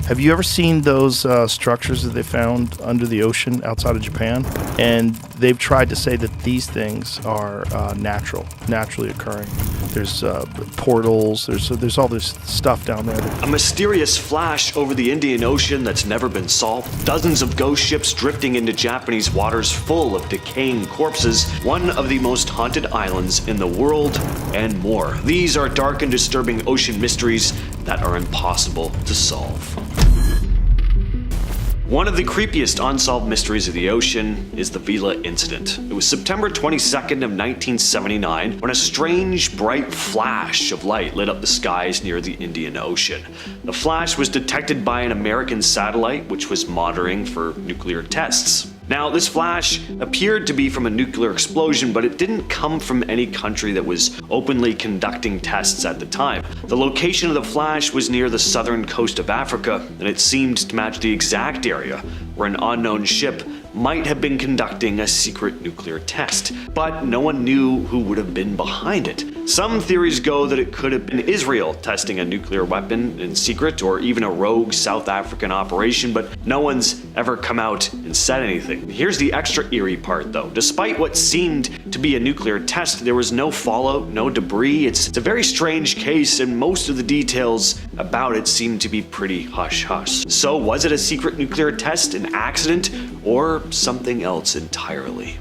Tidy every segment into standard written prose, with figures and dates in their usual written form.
Have you ever seen those structures that they found under the ocean outside of Japan? And they've tried to say that these things are naturally occurring. There's portals, there's all this stuff down there. A mysterious flash over the Indian Ocean that's never been solved. Dozens of ghost ships drifting into Japanese waters full of decaying corpses. One of the most haunted islands in the world, and more. These are dark and disturbing ocean mysteries that are impossible to solve. One of the creepiest unsolved mysteries of the ocean is the Vela incident. It was September 22nd of 1979 when a strange, bright flash of light lit up the skies near the Indian Ocean. The flash was detected by an American satellite which was monitoring for nuclear tests. Now, this flash appeared to be from a nuclear explosion, but it didn't come from any country that was openly conducting tests at the time. The location of the flash was near the southern coast of Africa, and it seemed to match the exact area where an unknown ship might have been conducting a secret nuclear test, but no one knew who would have been behind it. Some theories go that it could have been Israel testing a nuclear weapon in secret, or even a rogue South African operation, but no one's ever come out and said anything. Here's the extra eerie part though. Despite what seemed to be a nuclear test, there was no fallout, no debris. It's a very strange case, and most of the details about it seem to be pretty hush-hush. So was it a secret nuclear test, an accident, or something else entirely?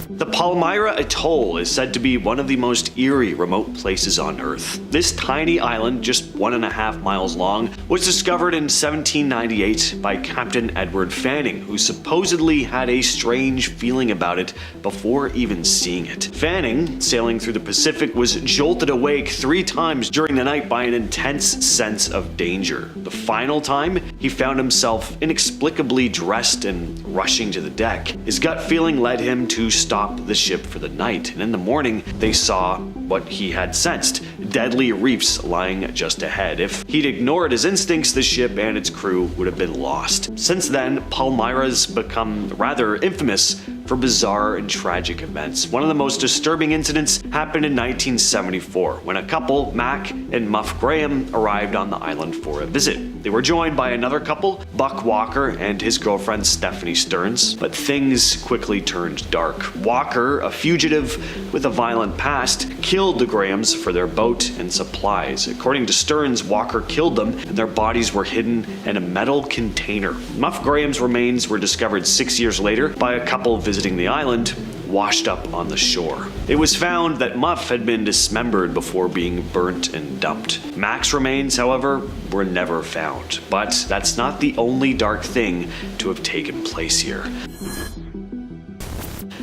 The Palmyra Atoll is said to be one of the most eerie remote places on Earth. This tiny island, just 1.5 miles long, was discovered in 1798 by Captain Edward Fanning, who supposedly had a strange feeling about it before even seeing it. Fanning, sailing through the Pacific, was jolted awake 3 times during the night by an intense sense of danger. The final time, he found himself inexplicably dressed and rushing to the deck. His gut feeling led him to stop the ship for the night, and in the morning they saw what he had sensed: deadly reefs lying just ahead. If he'd ignored his instincts, the ship and its crew would have been lost. Since then, Palmyra's become rather infamous for bizarre and tragic events. One of the most disturbing incidents happened in 1974 when a couple, Mac and Muff Graham, arrived on the island for a visit. They were joined by another couple, Buck Walker and his girlfriend Stephanie Stearns, but things quickly turned dark. Walker, a fugitive with a violent past, killed the Grahams for their boat and supplies. According to Stearns, Walker killed them and their bodies were hidden in a metal container. Muff Graham's remains were discovered 6 years later by a couple visiting the island, washed up on the shore. It was found that Muff had been dismembered before being burnt and dumped. Mac's remains, however, were never found. But that's not the only dark thing to have taken place here.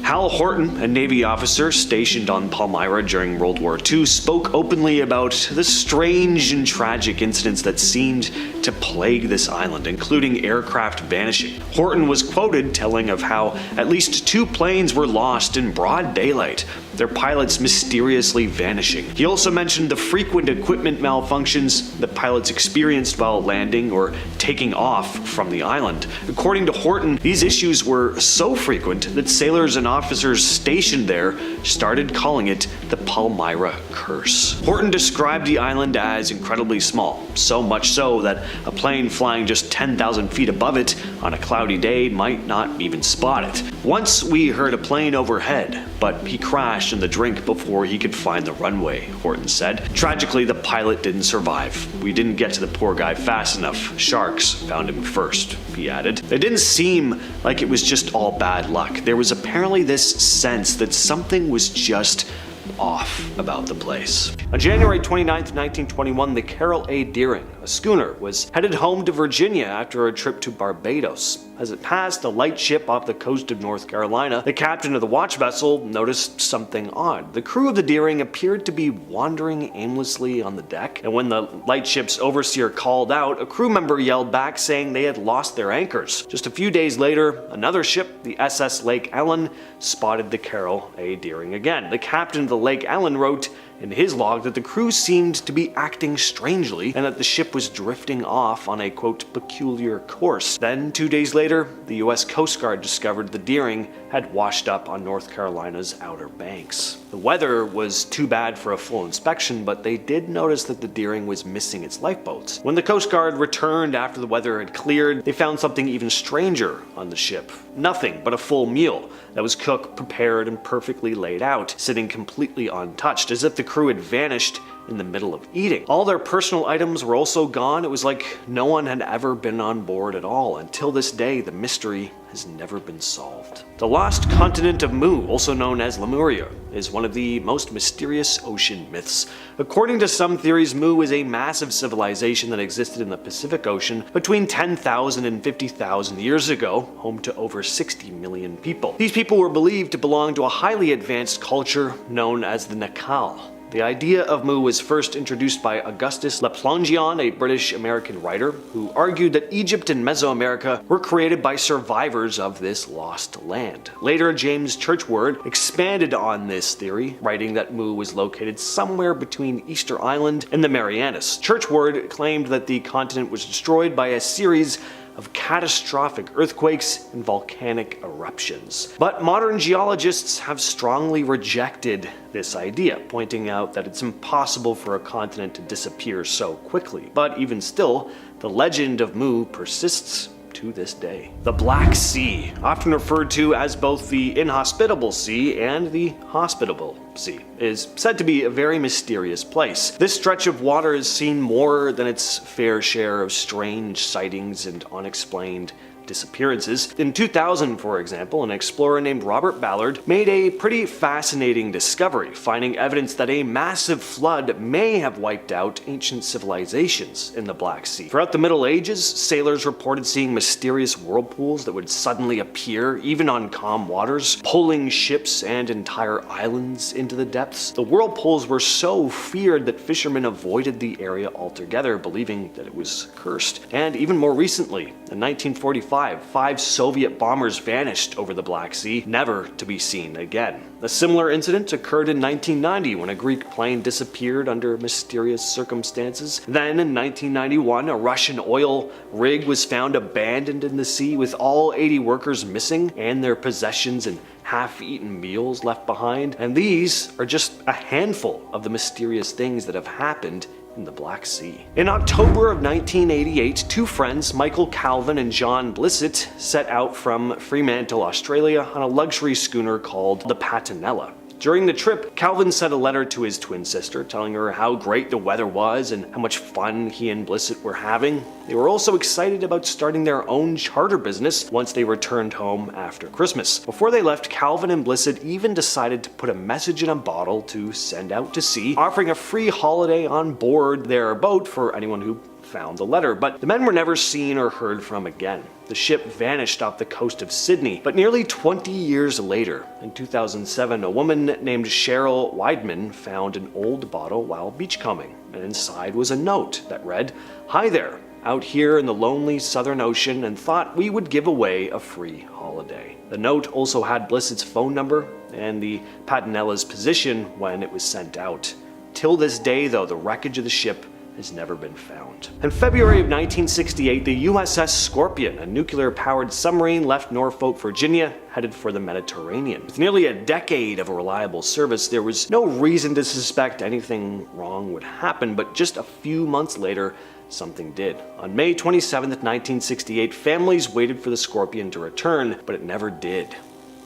Hal Horton, a Navy officer stationed on Palmyra during World War II, spoke openly about the strange and tragic incidents that seemed to plague this island, including aircraft vanishing. Horton was quoted telling of how at least 2 planes were lost in broad daylight, their pilots mysteriously vanishing. He also mentioned the frequent equipment malfunctions that pilots experienced while landing or taking off from the island. According to Horton, these issues were so frequent that sailors and officers stationed there started calling it the Palmyra Curse. Horton described the island as incredibly small, so much so that a plane flying just 10,000 feet above it on a cloudy day might not even spot it. Once we heard a plane overhead, but he crashed in the drink before he could find the runway, Horton said. Tragically, the pilot didn't survive. We didn't get to the poor guy fast enough. Sharks found him first, he added. It didn't seem like it was just all bad luck. There was apparently this sense that something was just off about the place. On January 29th, 1921, the Carol A. Deering, a schooner, was headed home to Virginia after a trip to Barbados. As it passed the lightship off the coast of North Carolina, the captain of the watch vessel noticed something odd. The crew of the Deering appeared to be wandering aimlessly on the deck, and when the lightship's overseer called out, a crew member yelled back saying they had lost their anchors. Just a few days later, another ship, the SS Lake Ellen, spotted the Carol A. Deering again. The captain of the Lake Ellen wrote, in his log that the crew seemed to be acting strangely and that the ship was drifting off on a quote peculiar course. Then 2 days later, the US Coast Guard discovered the Deering had washed up on North Carolina's Outer Banks. The weather was too bad for a full inspection, but they did notice that the Deering was missing its lifeboats. When the Coast Guard returned after the weather had cleared, they found something even stranger on the ship. Nothing but a full meal that was cooked, prepared, and perfectly laid out, sitting completely untouched, as if the crew had vanished in the middle of eating. All their personal items were also gone. It was like no one had ever been on board at all. Until this day, the mystery has never been solved. The lost continent of Mu, also known as Lemuria, is one of the most mysterious ocean myths. According to some theories, Mu is a massive civilization that existed in the Pacific Ocean between 10,000 and 50,000 years ago, home to over 60 million people. These people were believed to belong to a highly advanced culture known as the Nakal. The idea of Mu was first introduced by Augustus Leplongeon, a British-American writer, who argued that Egypt and Mesoamerica were created by survivors of this lost land. Later, James Churchward expanded on this theory, writing that Mu was located somewhere between Easter Island and the Marianas. Churchward claimed that the continent was destroyed by a series of catastrophic earthquakes and volcanic eruptions. But modern geologists have strongly rejected this idea, pointing out that it's impossible for a continent to disappear so quickly. But even still, the legend of Mu persists to this day. The Black Sea, often referred to as both the Inhospitable Sea and the Hospitable Sea, is said to be a very mysterious place. This stretch of water has seen more than its fair share of strange sightings and unexplained disappearances. In 2000, for example, an explorer named Robert Ballard made a pretty fascinating discovery, finding evidence that a massive flood may have wiped out ancient civilizations in the Black Sea. Throughout the Middle Ages, sailors reported seeing mysterious whirlpools that would suddenly appear, even on calm waters, pulling ships and entire islands into the depths. The whirlpools were so feared that fishermen avoided the area altogether, believing that it was cursed. And even more recently, in 1945, 5 Soviet bombers vanished over the Black Sea, never to be seen again. A similar incident occurred in 1990 when a Greek plane disappeared under mysterious circumstances. Then in 1991, a Russian oil rig was found abandoned in the sea with all 80 workers missing and their possessions and half-eaten meals left behind. And these are just a handful of the mysterious things that have happened in the Black Sea. In October of 1988, 2 friends, Michael Calvin and John Blissett, set out from Fremantle, Australia on a luxury schooner called the Patinella. During the trip, Calvin sent a letter to his twin sister telling her how great the weather was and how much fun he and Blissett were having. They were also excited about starting their own charter business once they returned home after Christmas. Before they left, Calvin and Blissett even decided to put a message in a bottle to send out to sea, offering a free holiday on board their boat for anyone who found the letter. But the men were never seen or heard from again. The ship vanished off the coast of Sydney, but nearly 20 years later, in 2007, a woman named Cheryl Weidman found an old bottle while beachcombing, and inside was a note that read, "Hi there, out here in the lonely Southern Ocean, and thought we would give away a free holiday." The note also had Blissett's phone number and the Patinella's position when it was sent out. Till this day, though, the wreckage of the ship has never been found. In February of 1968, the USS Scorpion, a nuclear-powered submarine, left Norfolk, Virginia, headed for the Mediterranean. With nearly a decade of reliable service, there was no reason to suspect anything wrong would happen, but just a few months later, something did. On May 27, 1968, families waited for the Scorpion to return, but it never did.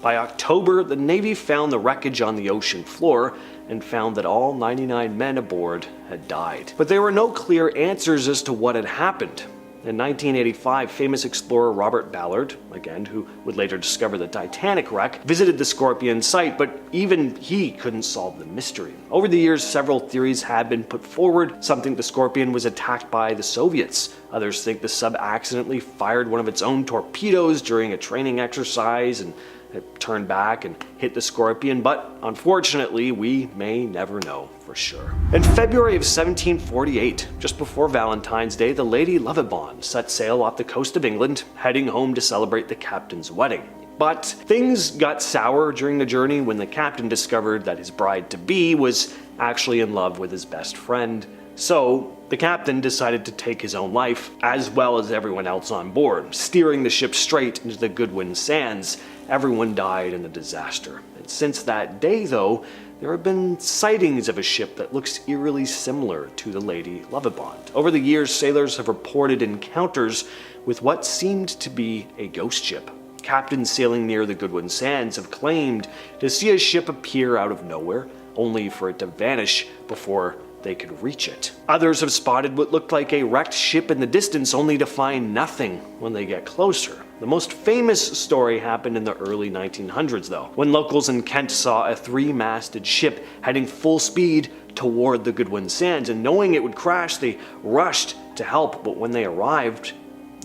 By October, the Navy found the wreckage on the ocean floor and found that all 99 men aboard had died. But there were no clear answers as to what had happened. In 1985, famous explorer Robert Ballard, again who would later discover the Titanic wreck, visited the Scorpion site, but even he couldn't solve the mystery. Over the years, several theories have been put forward. Some think the Scorpion was attacked by the Soviets. Others think the sub accidentally fired one of its own torpedoes during a training exercise, and it turned back and hit the Scorpion, but unfortunately, we may never know for sure. In February of 1748, just before Valentine's Day, the Lady Lovibond set sail off the coast of England, heading home to celebrate the captain's wedding. But things got sour during the journey when the captain discovered that his bride-to-be was actually in love with his best friend. So the captain decided to take his own life, as well as everyone else on board, steering the ship straight into the Goodwin Sands. Everyone died in the disaster. And since that day, though, there have been sightings of a ship that looks eerily similar to the Lady Lovibond. Over the years, sailors have reported encounters with what seemed to be a ghost ship. Captains sailing near the Goodwin Sands have claimed to see a ship appear out of nowhere, only for it to vanish before they could reach it. Others have spotted what looked like a wrecked ship in the distance, only to find nothing when they get closer. The most famous story happened in the early 1900s, though, when locals in Kent saw a three-masted ship heading full speed toward the Goodwin Sands, and knowing it would crash, they rushed to help, but when they arrived,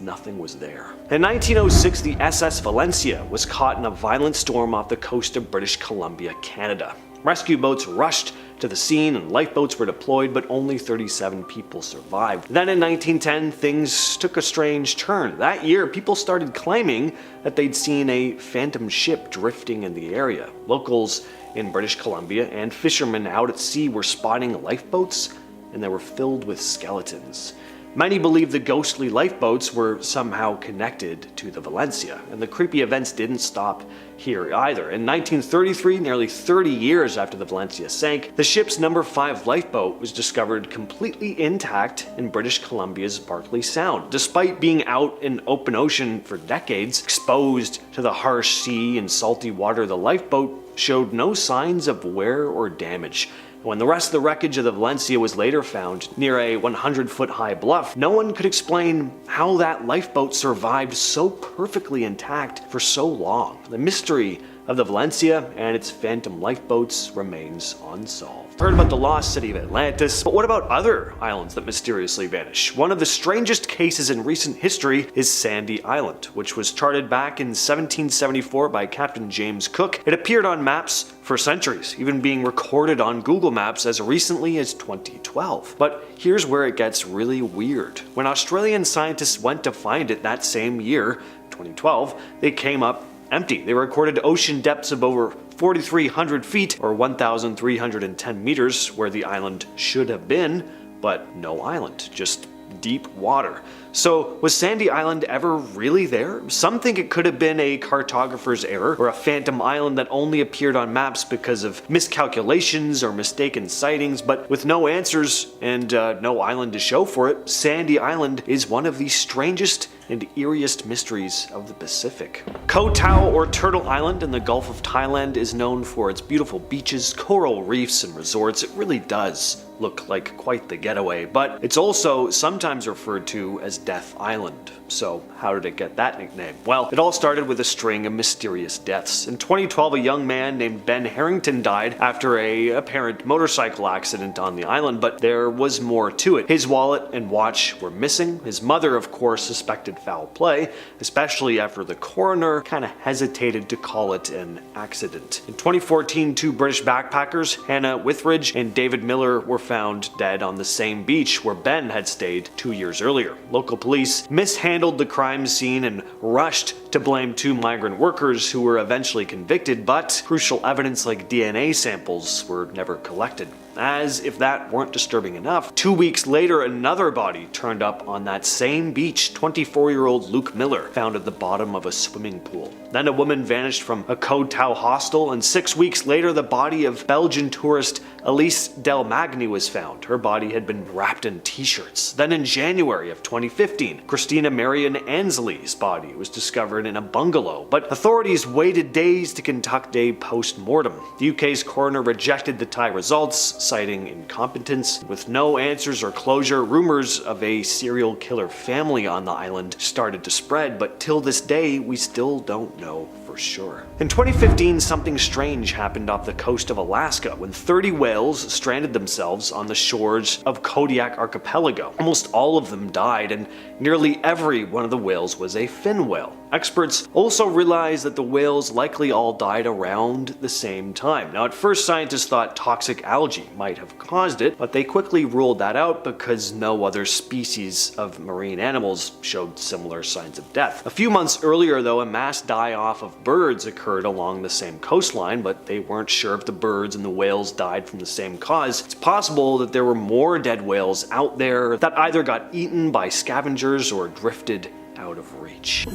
nothing was there. In 1906, the SS Valencia was caught in a violent storm off the coast of British Columbia, Canada. Rescue boats rushed to the scene and lifeboats were deployed, but only 37 people survived. Then in 1910, things took a strange turn. That year, people started claiming that they'd seen a phantom ship drifting in the area. Locals in British Columbia and fishermen out at sea were spotting lifeboats, and they were filled with skeletons. Many believe the ghostly lifeboats were somehow connected to the Valencia, and the creepy events didn't stop here either. In 1933, nearly 30 years after the Valencia sank, the ship's number 5 lifeboat was discovered completely intact in British Columbia's Barkley Sound. Despite being out in open ocean for decades, exposed to the harsh sea and salty water, the lifeboat showed no signs of wear or damage. When the rest of the wreckage of the Valencia was later found near a 100-foot high bluff, no one could explain how that lifeboat survived so perfectly intact for so long. The mystery of the Valencia and its phantom lifeboats remains unsolved. Heard about the lost city of Atlantis, but what about other islands that mysteriously vanish? One of the strangest cases in recent history is Sandy Island, which was charted back in 1774 by Captain James Cook. It appeared on maps for centuries, even being recorded on Google Maps as recently as 2012. But here's where it gets really weird. When Australian scientists went to find it that same year, 2012, they came up empty. They recorded ocean depths of over 4,300 feet or 1,310 meters where the island should have been, but no island, just deep water. So was Sandy Island ever really there? Some think it could have been a cartographer's error or a phantom island that only appeared on maps because of miscalculations or mistaken sightings, but with no answers and no island to show for it, Sandy Island is one of the strangest and eeriest mysteries of the Pacific. Koh Tao, or Turtle Island in the Gulf of Thailand, is known for its beautiful beaches, coral reefs, and resorts. It really does look like quite the getaway, but it's also sometimes referred to as Death Island. So how did it get that nickname? Well, it all started with a string of mysterious deaths. In 2012, a young man named Ben Harrington died after an apparent motorcycle accident on the island, but there was more to it. His wallet and watch were missing. His mother, of course, suspected foul play, especially after the coroner kind of hesitated to call it an accident. In 2014, 2 British backpackers, Hannah Withridge and David Miller, were found dead on the same beach where Ben had stayed 2 years earlier. Local police mishandled the crime scene and rushed to blame 2 migrant workers who were eventually convicted, but crucial evidence like DNA samples were never collected. As if that weren't disturbing enough, 2 weeks later another body turned up on that same beach. 24-year-old Luke Miller found at the bottom of a swimming pool. Then a woman vanished from a Koh Tao hostel, and 6 weeks later the body of Belgian tourist Elise Del Magni was found. Her body had been wrapped in t-shirts. Then in January of 2015, Christina Marion Ansley's body was discovered in a bungalow, but authorities waited days to conduct a post-mortem. The UK's coroner rejected the Thai results, citing incompetence. With no answers or closure, rumors of a serial killer family on the island started to spread, but till this day, we still don't know for sure. In 2015, something strange happened off the coast of Alaska when 30 whales stranded themselves on the shores of Kodiak Archipelago. Almost all of them died, and nearly every one of the whales was a fin whale. Experts also realized that the whales likely all died around the same time. Now, at first, scientists thought toxic algae might have caused it, but they quickly ruled that out because no other species of marine animals showed similar signs of death. A few months earlier, though, a mass die-off of birds occurred along the same coastline, but they weren't sure if the birds and the whales died from the same cause. It's possible that there were more dead whales out there that either got eaten by scavengers or drifted out of reach.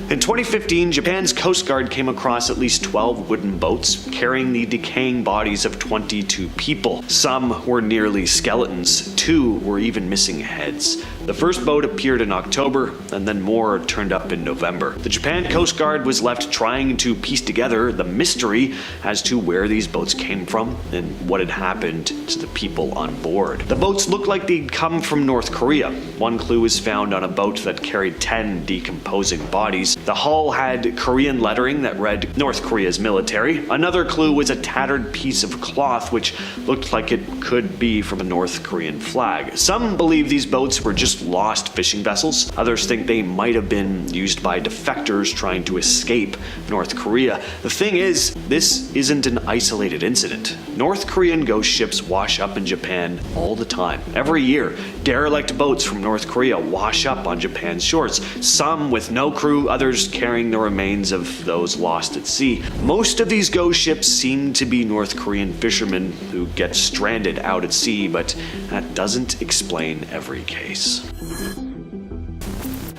In 2015, Japan's Coast Guard came across at least 12 wooden boats carrying the decaying bodies of 22 people. Some were nearly skeletons, 2 were even missing heads. The first boat appeared in October, and then more turned up in November. The Japan Coast Guard was left trying to piece together the mystery as to where these boats came from and what had happened to the people on board. The boats looked like they'd come from North Korea. One clue was found on a boat that carried 10 decomposing bodies. The hull had Korean lettering that read North Korea's military. Another clue was a tattered piece of cloth which looked like it could be from a North Korean flag. Some believe these boats were just lost fishing vessels. Others think they might have been used by defectors trying to escape North Korea. The thing is, this isn't an isolated incident. North Korean ghost ships wash up in Japan all the time. Every year, derelict boats from North Korea wash up on Japan's shores, some with no crew, others carrying the remains of those lost at sea. Most of these ghost ships seem to be North Korean fishermen who get stranded out at sea, but that doesn't explain every case.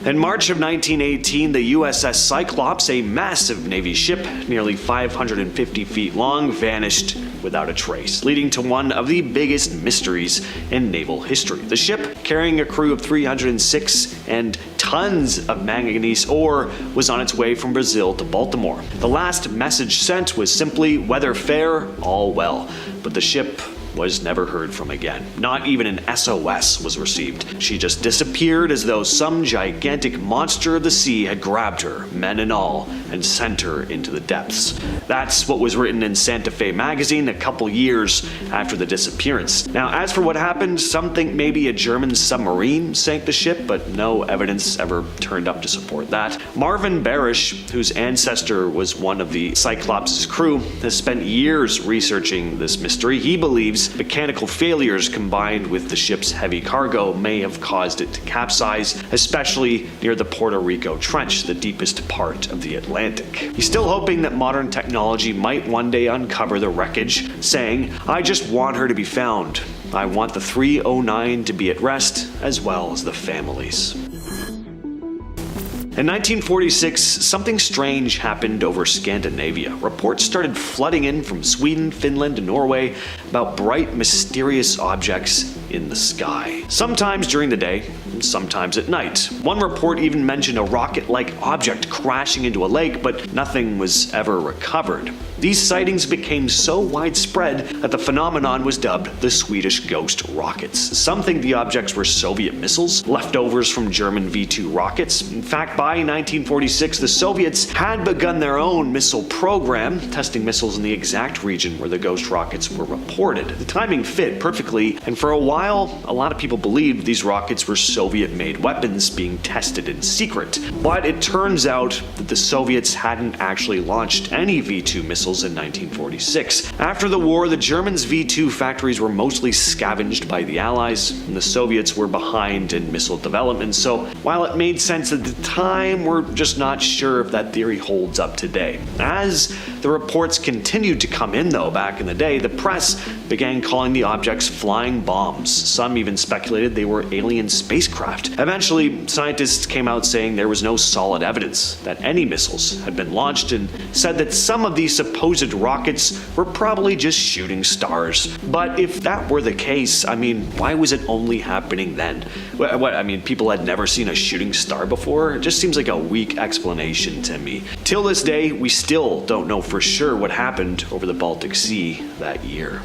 In March of 1918, the USS Cyclops, a massive Navy ship nearly 550 feet long, vanished without a trace, leading to one of the biggest mysteries in naval history. The ship, carrying a crew of 306 and tons of manganese ore, was on its way from Brazil to Baltimore. The last message sent was simply, "Weather fair, all well," but the ship was never heard from again. Not even an SOS was received. She just disappeared as though some gigantic monster of the sea had grabbed her, men and all, and sent her into the depths. That's what was written in Santa Fe magazine a couple years after the disappearance. Now, as for what happened, some think maybe a German submarine sank the ship, but no evidence ever turned up to support that. Marvin Barish, whose ancestor was one of the Cyclops' crew, has spent years researching this mystery. He believes mechanical failures combined with the ship's heavy cargo may have caused it to capsize, especially near the Puerto Rico Trench, the deepest part of the Atlantic. He's still hoping that modern technology might one day uncover the wreckage, saying, "I just want her to be found. I want the 309 to be at rest, as well as the families." In 1946, something strange happened over Scandinavia. Reports started flooding in from Sweden, Finland, and Norway about bright, mysterious objects in the sky. Sometimes during the day, and sometimes at night. One report even mentioned a rocket-like object crashing into a lake, but nothing was ever recovered. These sightings became so widespread that the phenomenon was dubbed the Swedish ghost rockets. Some think the objects were Soviet missiles, leftovers from German V-2 rockets. In fact, by 1946, the Soviets had begun their own missile program, testing missiles in the exact region where the ghost rockets were reported. The timing fit perfectly, and for a while, a lot of people believed these rockets were Soviet-made weapons being tested in secret. But it turns out that the Soviets hadn't actually launched any V-2 missiles in 1946. After the war, the Germans' V-2 factories were mostly scavenged by the Allies, and the Soviets were behind in missile development, so while it made sense at the time, we're just not sure if that theory holds up today. As the reports continued to come in, though, back in the day, the press began calling the objects flying bombs. Some even speculated they were alien spacecraft. Eventually, scientists came out saying there was no solid evidence that any missiles had been launched, and said that some of these supposed rockets were probably just shooting stars. But if that were the case, I mean, why was it only happening then? What, I mean, people had never seen a shooting star before? It just seems like a weak explanation to me. Till this day, we still don't know for sure what happened over the Baltic Sea that year.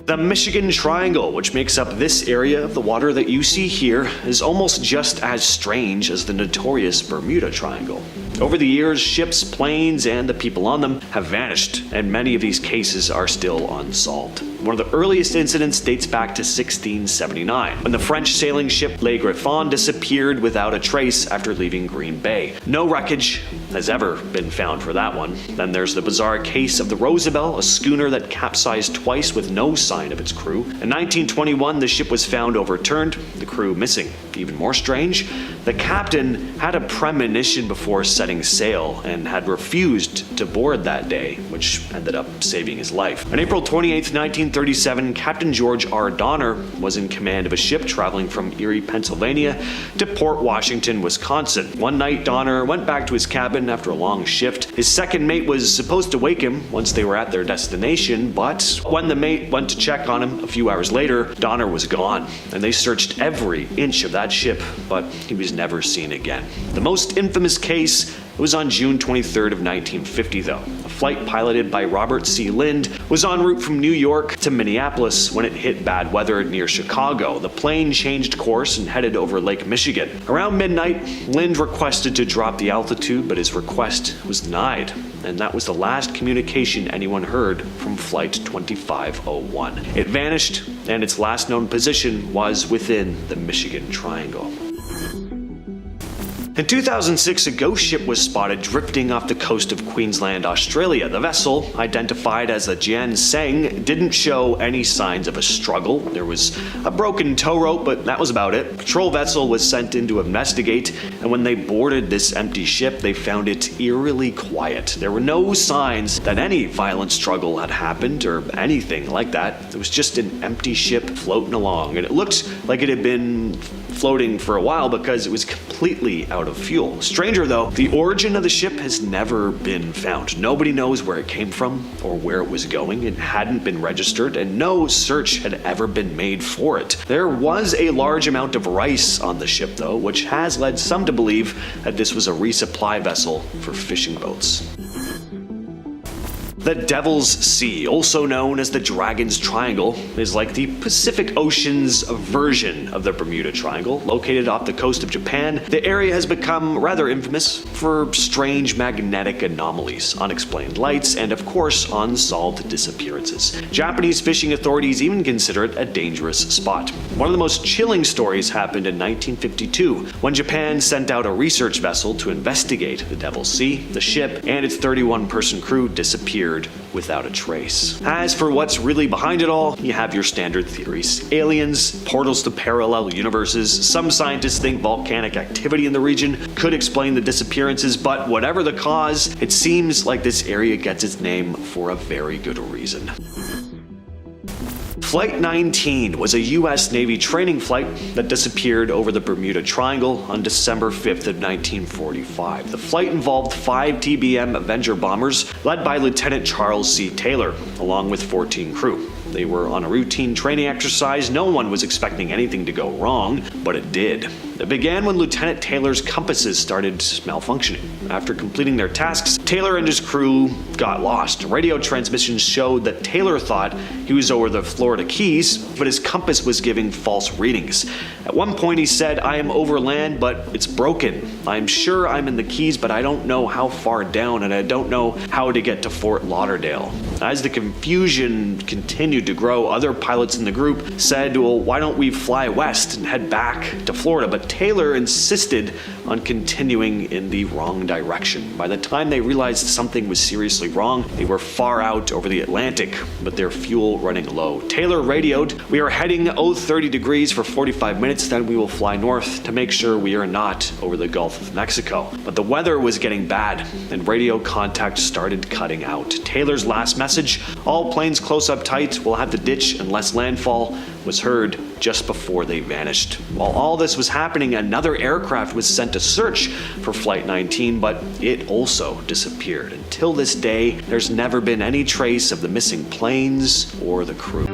The Michigan Triangle, which makes up this area of the water that you see here, is almost just as strange as the notorious Bermuda Triangle. Over the years, ships, planes, and the people on them have vanished, and many of these cases are still unsolved. One of the earliest incidents dates back to 1679, when the French sailing ship Le Griffon disappeared without a trace after leaving Green Bay. No wreckage has ever been found for that one. Then there's the bizarre case of the Rosabelle, a schooner that capsized twice with no sign of its crew. In 1921, the ship was found overturned, the crew missing. Even more strange, the captain had a premonition before setting sail and had refused to board that day, which ended up saving his life. On April 28, 1937, Captain George R. Donner was in command of a ship traveling from Erie, Pennsylvania to Port Washington, Wisconsin. One night, Donner went back to his cabin after a long shift. His second mate was supposed to wake him once they were at their destination, but when the mate went to check on him a few hours later, Donner was gone, and they searched every inch of that ship, but he was never seen again. The most infamous case was on June 23rd of 1950, though. A flight piloted by Robert C. Lind was en route from New York to Minneapolis when it hit bad weather near Chicago. The plane changed course and headed over Lake Michigan. Around midnight, Lind requested to drop the altitude, but his request was denied, and that was the last communication anyone heard from Flight 2501. It vanished, and its last known position was within the Michigan Triangle. In 2006, a ghost ship was spotted drifting off the coast of Queensland, Australia. The vessel, identified as the Jian Seng, didn't show any signs of a struggle. There was a broken tow rope, but that was about it. A patrol vessel was sent in to investigate, and when they boarded this empty ship, they found it eerily quiet. There were no signs that any violent struggle had happened or anything like that. It was just an empty ship floating along, and it looked like it had been floating for a while because it was completely out of fuel. Stranger though, the origin of the ship has never been found. Nobody knows where it came from or where it was going. It hadn't been registered, and no search had ever been made for it. There was a large amount of rice on the ship though, which has led some to believe that this was a resupply vessel for fishing boats. The Devil's Sea, also known as the Dragon's Triangle, is like the Pacific Ocean's version of the Bermuda Triangle. Located off the coast of Japan, the area has become rather infamous for strange magnetic anomalies, unexplained lights, and of course, unsolved disappearances. Japanese fishing authorities even consider it a dangerous spot. One of the most chilling stories happened in 1952, when Japan sent out a research vessel to investigate the Devil's Sea. The ship and its 31-person crew disappeared without a trace. As for what's really behind it all, you have your standard theories. Aliens, portals to parallel universes. Some scientists think volcanic activity in the region could explain the disappearances, but whatever the cause, it seems like this area gets its name for a very good reason. Flight 19 was a U.S. Navy training flight that disappeared over the Bermuda Triangle on December 5th of 1945. The flight involved 5 TBM Avenger bombers led by Lieutenant Charles C. Taylor, along with 14 crew. They were on a routine training exercise. No one was expecting anything to go wrong, but it did. It began when Lieutenant Taylor's compasses started malfunctioning. After completing their tasks, Taylor and his crew got lost. Radio transmissions showed that Taylor thought he was over the Florida Keys, but his compass was giving false readings. At one point he said, "I am over land, but it's broken. I'm sure I'm in the Keys, but I don't know how far down, and I don't know how to get to Fort Lauderdale." As the confusion continued to grow, other pilots in the group said, "Well, why don't we fly west and head back to Florida?" But Taylor insisted on continuing in the wrong direction. By the time they realized something was seriously wrong, they were far out over the Atlantic, with their fuel running low. Taylor radioed, "We are heading 30 degrees for 45 minutes, then we will fly north to make sure we are not over the Gulf of Mexico." But the weather was getting bad, and radio contact started cutting out. Taylor's last message, "All planes close up tight, we'll have to ditch unless landfall," was heard just before they vanished. While all this was happening, another aircraft was sent to search for Flight 19, but it also disappeared. Until this day, there's never been any trace of the missing planes or the crew.